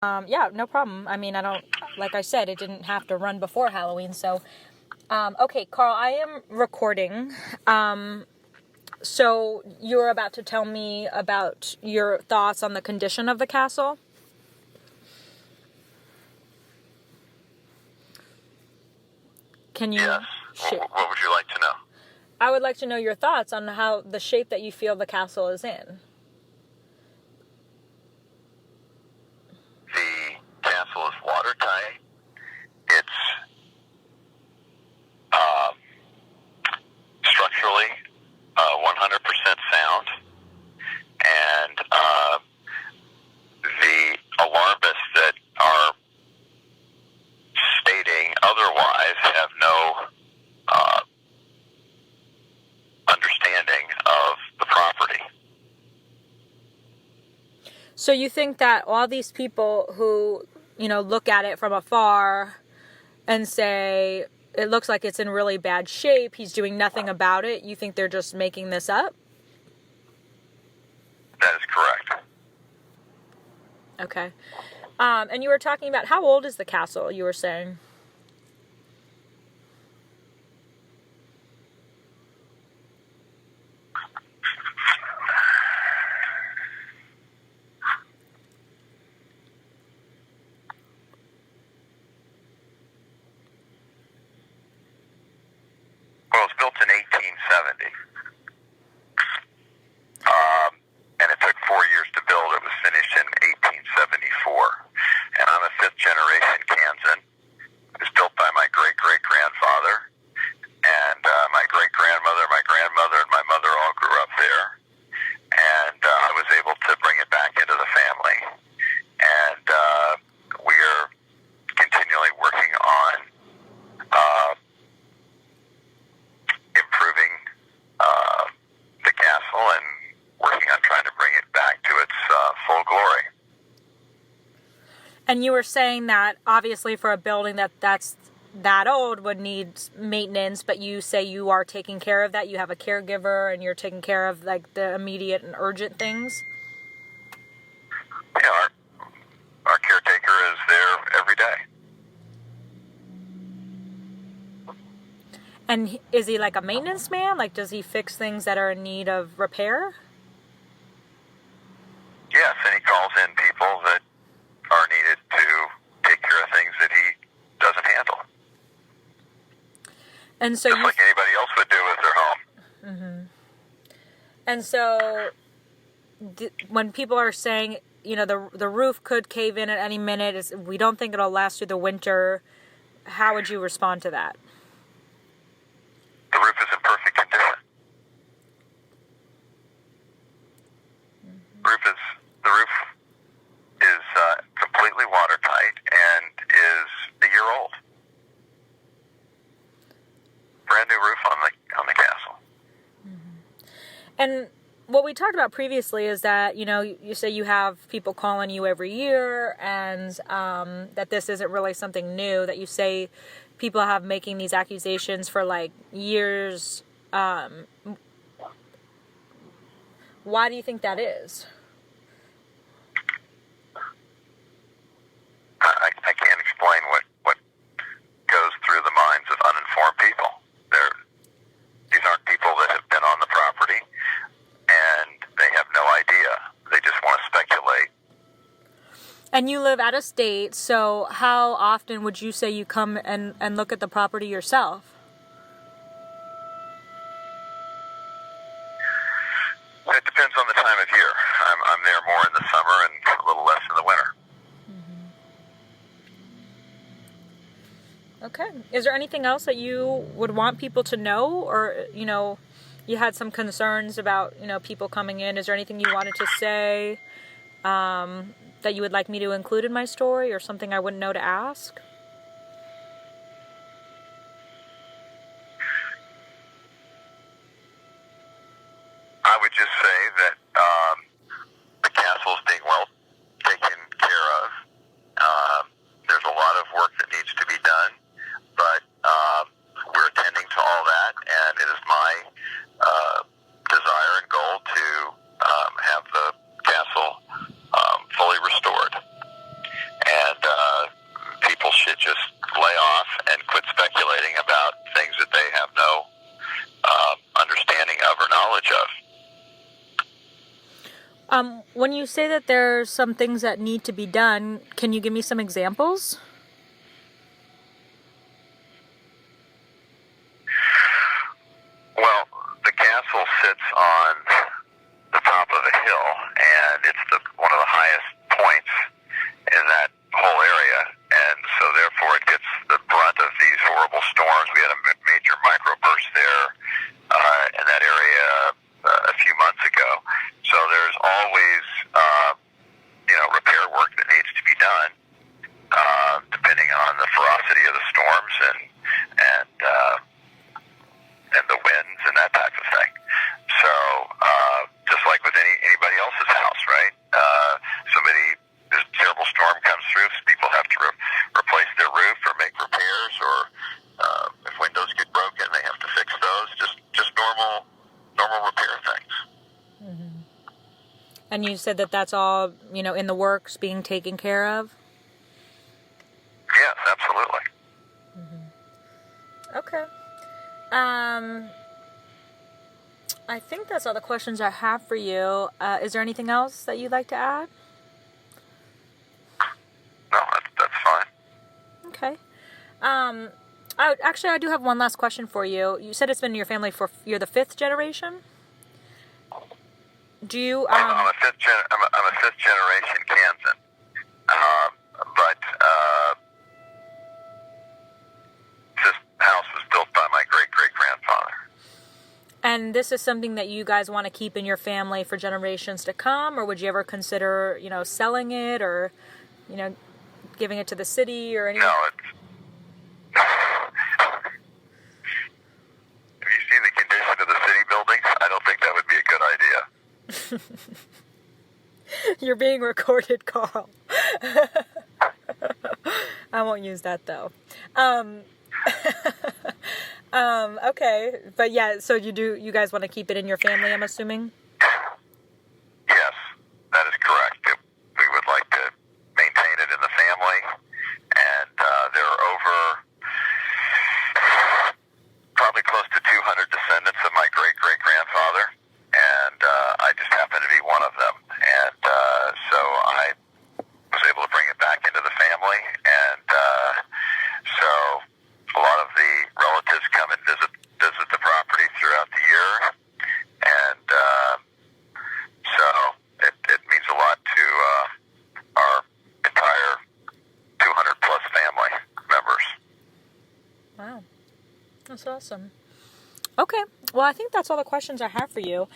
Yeah, no problem. I mean, like I said, it didn't have to run before Halloween. So, okay, Carl, I am recording. So you're about to tell me about your thoughts on the condition of the castle? Can you Yes. What would you like to know? I would like to know your thoughts on how the shape that you feel the castle is in. The castle is watertight. It's uh, structurally 100% sound, and the alarmists that are stating otherwise have no understanding of the property. So you think that all these people who, look at it from afar and say, it looks like it's in really bad shape, he's doing nothing about it, you think they're just making this up? That is correct. Okay. And you were talking about, how old is the castle, you were saying? Well, it was built in 1870. And it took 4 years to build. It was finished in 1874. And I'm a fifth generation Kansan. It was built by my great-great-grandfather. And my great-grandmother, my grandmother, and my mother all grew up there. And I was able to bring it back into the family. And we are continually working on improving the castle and working on trying to bring it back to its full glory. And you were saying that obviously for a building that's that old would need maintenance, but you say you are taking care of that. You have a caregiver and you're taking care of like the immediate and urgent things. Yeah, our caretaker is there every day. And is he like a maintenance man? Like, does he fix things that are in need of repair? Yes, and he calls in people that are needed to take care of things that he doesn't handle. And so just like anybody else would do with their home. Mm-hmm. And so when people are saying, the roof could cave in at any minute, we don't think it'll last through the winter, how would you respond to that? The roof is in perfect condition. Mm-hmm. The roof is completely watertight and is a year old. Brand new roof on the castle. Mm-hmm. And what we talked about previously is that, you say you have people calling you every year and that this isn't really something new, that you say people have making these accusations for like years. Why do you think that is? I can't explain what goes through the minds of uninformed people. These aren't people that have been on the property, and they have no idea. They just want to speculate. And you live out of state, so how often would you say you come and look at the property yourself? It depends on the time of year. I'm there more in the summer and a little less in the winter. Mm-hmm. Okay. Is there anything else that you would want people to know? Or, you had some concerns about, people coming in. Is there anything you wanted to say that you would like me to include in my story, or something I wouldn't know to ask? I would just say that the castle is being well taken care of. There's a lot of work that needs to be done, but we're attending to all that, and it is my desire and goal to have the castle fully restored. When you say that there's some things that need to be done, can you give me some examples? Well, the castle sits on the top of a hill, and it's one of the highest points in that whole area, and so therefore it gets the brunt of these horrible storms. We had a major microburst there in that area a few months ago. So there's always repair work that needs to be done, depending on the ferocity of the storms and the winds and that type of thing. So just like with anybody else's house, right? This terrible storm comes through, so people have to replace their roof or make repairs, or if windows get broken, they have to fix those. Just normal repair things. Mm-hmm. And you said that that's all, in the works, being taken care of? Yes, absolutely. Mm-hmm. Okay. I think that's all the questions I have for you. Is there anything else that you'd like to add? No, that's fine. Okay. I do have one last question for you. You said it's been in your family you're the 5th generation? Do you? I'm a fifth generation Kansan, but this house was built by my great grandfather. And this is something that you guys want to keep in your family for generations to come, or would you ever consider, selling it, or, giving it to the city, or anything? No, have you seen the condition of the city buildings? I don't think that would be a good idea. You're being recorded, Carl. I won't use that, though. Okay. But yeah, so you guys want to keep it in your family, I'm assuming? Yes, that is correct. We would like to maintain it in the family, and there are over probably close to 200 descendants of my great-grandfather, and I just happen to be one of them. And so I was able to bring it back into the family, and so a lot of the relatives come and visit the property throughout the year, and so it means a lot to our entire 200-plus family members. Wow. That's awesome. Okay. Well, I think that's all the questions I have for you.